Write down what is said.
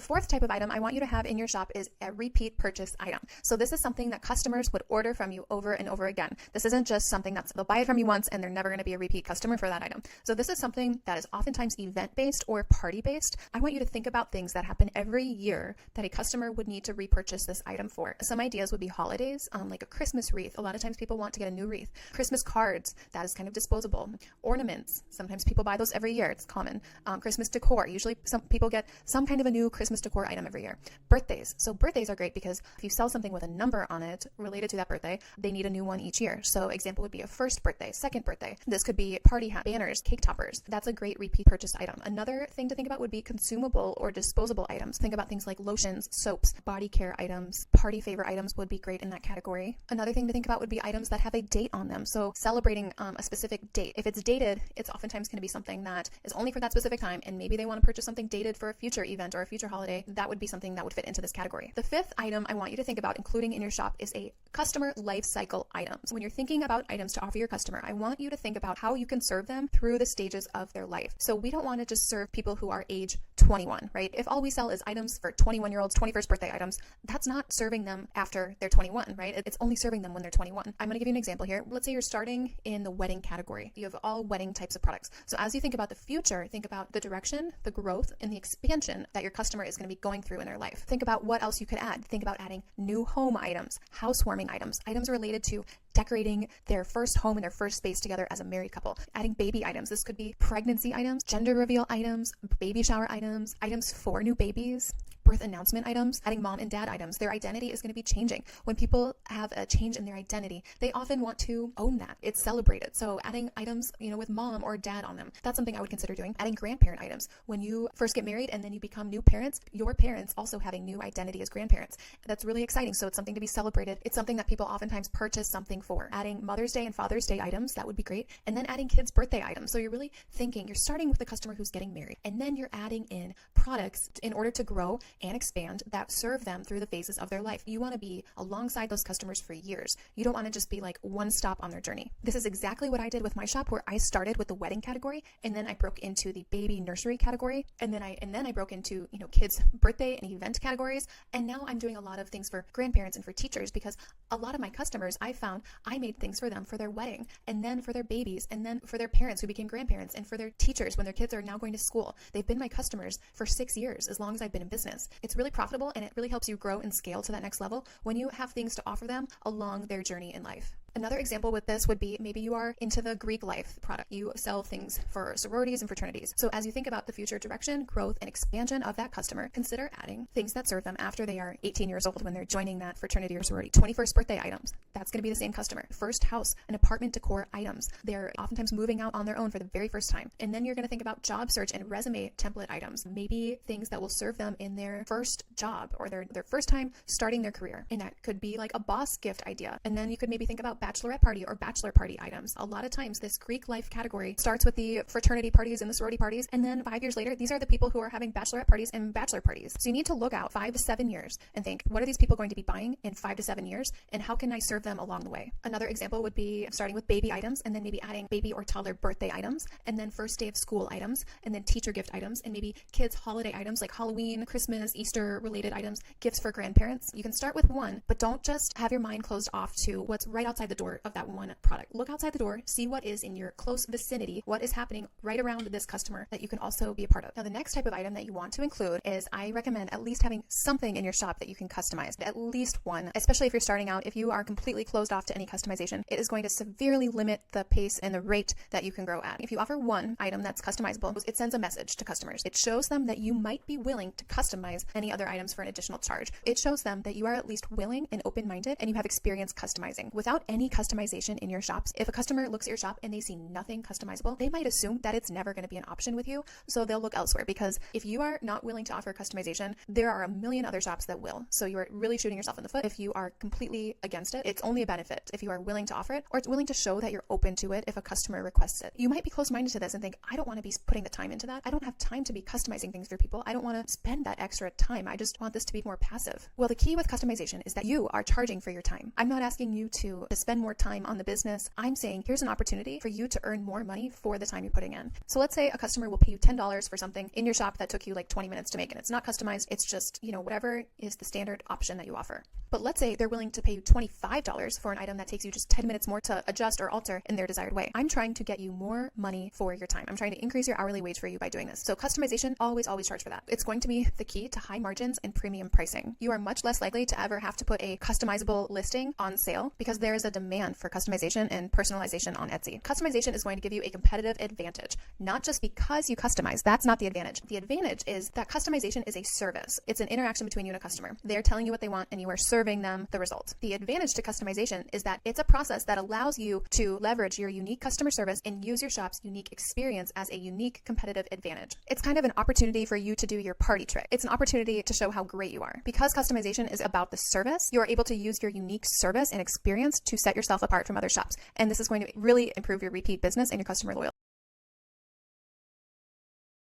fourth type of item I want you to have in your shop is a repeat purchase item. So this is something that customers would order from you over and over again. This isn't just something they'll buy it from you once and they're never going to be a repeat customer for that item. So this is something that is oftentimes event-based or party-based. I want you to think about things that happen every year that a customer would need to repurchase this item for. Some ideas would be holidays, like a Christmas wreath. A lot of times people want to get a new wreath. Christmas cards, that is kind of disposable. Ornaments, sometimes people buy those every year. It's common. Christmas decor, usually some people get some kind of a new Christmas decor item every year. Birthdays. So birthdays are great because if you sell something with a number on it related to that birthday, they need a new one each year. So example would be a first birthday, second birthday. This could be party hat, banners, cake toppers. That's a great repeat purchase item. Another thing to think about would be consumable or disposable items. Think about things like lotions, soaps, body care items. Party favor items would be great in that category. Another thing to think about would be items that have a date on them. So celebrating a specific date. If it's dated, it's oftentimes going to be something that is only for that specific time, and maybe they want to purchase something dated for a future event or a future holiday. That would be something that would fit into this category. The fifth item I want you to think about including in your shop is a customer life cycle item. So when you're thinking about items to offer your customer, I want you to think about how you can serve them through the stages of their life. So we don't want to just serve people who are age 21, right? If all we sell is items for 21-year-olds, 21st birthday items, that's not serving them after they're 21, right? It's only serving them when they're 21. I'm going to give you an example here. Let's say you're starting in the wedding category. You have all wedding types of products. So as you think about the future, think about the direction, the growth, and the expansion that your customer is going to be going through in their life. Think about what else you could add. Think about adding new home items, housewarming items, items related to decorating their first home and their first space together as a married couple. Adding baby items. This could be pregnancy items, gender reveal items, baby shower items, items for new babies, birth announcement items, adding mom and dad items. Their identity is going to be changing. When people have a change in their identity, they often want to own that. It's celebrated. So adding items, with mom or dad on them, that's something I would consider doing. Adding grandparent items. When you first get married and then you become new parents, your parents also having new identity as grandparents. That's really exciting. So it's something to be celebrated. It's something that people oftentimes purchase something for. Adding Mother's Day and Father's Day items, that would be great. And then adding kids' birthday items. So you're really thinking, you're starting with the customer who's getting married, and then you're adding in products in order to grow and expand that serve them through the phases of their life. You want to be alongside those customers for years. You don't want to just be like one stop on their journey. This is exactly what I did with my shop, where I started with the wedding category, and then I broke into the baby nursery category, and then I broke into kids' birthday and event categories, and now I'm doing a lot of things for grandparents and for teachers, because a lot of my customers, I found I made things for them for their wedding, and then for their babies, and then for their parents who became grandparents, and for their teachers when their kids are now going to school. They've been my customers for 6 years, as long as I've been in business. It's really profitable, and it really helps you grow and scale to that next level when you have things to offer them along their journey in life. Another example with this would be maybe you are into the Greek life product. You sell things for sororities and fraternities. So as you think about the future direction, growth, and expansion of that customer, consider adding things that serve them after they are 18 years old when they're joining that fraternity or sorority. 21st birthday items. That's going to be the same customer. First house and apartment decor items. They're oftentimes moving out on their own for the very first time. And then you're going to think about job search and resume template items. Maybe things that will serve them in their first job or their first time starting their career. And that could be like a boss gift idea. And then you could maybe think about bachelorette party or bachelor party items. A lot of times this Greek life category starts with the fraternity parties and the sorority parties, and then 5 years later, these are the people who are having bachelorette parties and bachelor parties. So you need to look out 5 to 7 years and think, what are these people going to be buying in 5 to 7 years, and how can I serve them along the way? Another example would be starting with baby items, and then maybe adding baby or toddler birthday items, and then first day of school items, and then teacher gift items, and maybe kids holiday items like Halloween, Christmas, Easter related items, gifts for grandparents. You can start with one, but don't just have your mind closed off to what's right outside the door of that one product. Look outside the door, see what is in your close vicinity, what is happening right around this customer that you can also be a part of. Now, the next type of item that you want to include is, I recommend at least having something in your shop that you can customize, at least one, especially if you're starting out. If you are completely closed off to any customization, it is going to severely limit the pace and the rate that you can grow at. If you offer one item that's customizable, it sends a message to customers. It shows them that you might be willing to customize any other items for an additional charge. It shows them that you are at least willing and open-minded, and you have experience customizing. Without any customization in your shops, if a customer looks at your shop and they see nothing customizable, they might assume that it's never going to be an option with you, so they'll look elsewhere. Because if you are not willing to offer customization, there are a million other shops that will. So you are really shooting yourself in the foot if you are completely against it. It's only a benefit if you are willing to offer it, or it's willing to show that you're open to it if a customer requests it. You might be closed-minded to this and think, I don't want to be putting the time into that. I don't have time to be customizing things for people. I don't want to spend that extra time. I just want this to be more passive. Well, the key with customization is that you are charging for your time. I'm not asking you to spend more time on the business. I'm saying here's an opportunity for you to earn more money for the time you're putting in. So let's say a customer will pay you $10 for something in your shop that took you like 20 minutes to make, and it's not customized. It's just, whatever is the standard option that you offer. But let's say they're willing to pay you $25 for an item that takes you just 10 minutes more to adjust or alter in their desired way. I'm trying to get you more money for your time. I'm trying to increase your hourly wage for you by doing this. So customization, always charge for that. It's going to be the key to high margins and premium pricing. You are much less likely to ever have to put a customizable listing on sale because there is a demand for customization and personalization on Etsy. Customization is going to give you a competitive advantage, not just because you customize. That's not the advantage. The advantage is that customization is a service. It's an interaction between you and a customer. They're telling you what they want and you are serving them the result. The advantage to customization is that it's a process that allows you to leverage your unique customer service and use your shop's unique experience as a unique competitive advantage. It's kind of an opportunity for you to do your party trick. It's an opportunity to show how great you are. Because customization is about the service, you are able to use your unique service and experience to set yourself apart from other shops. And this is going to really improve your repeat business and your customer loyalty.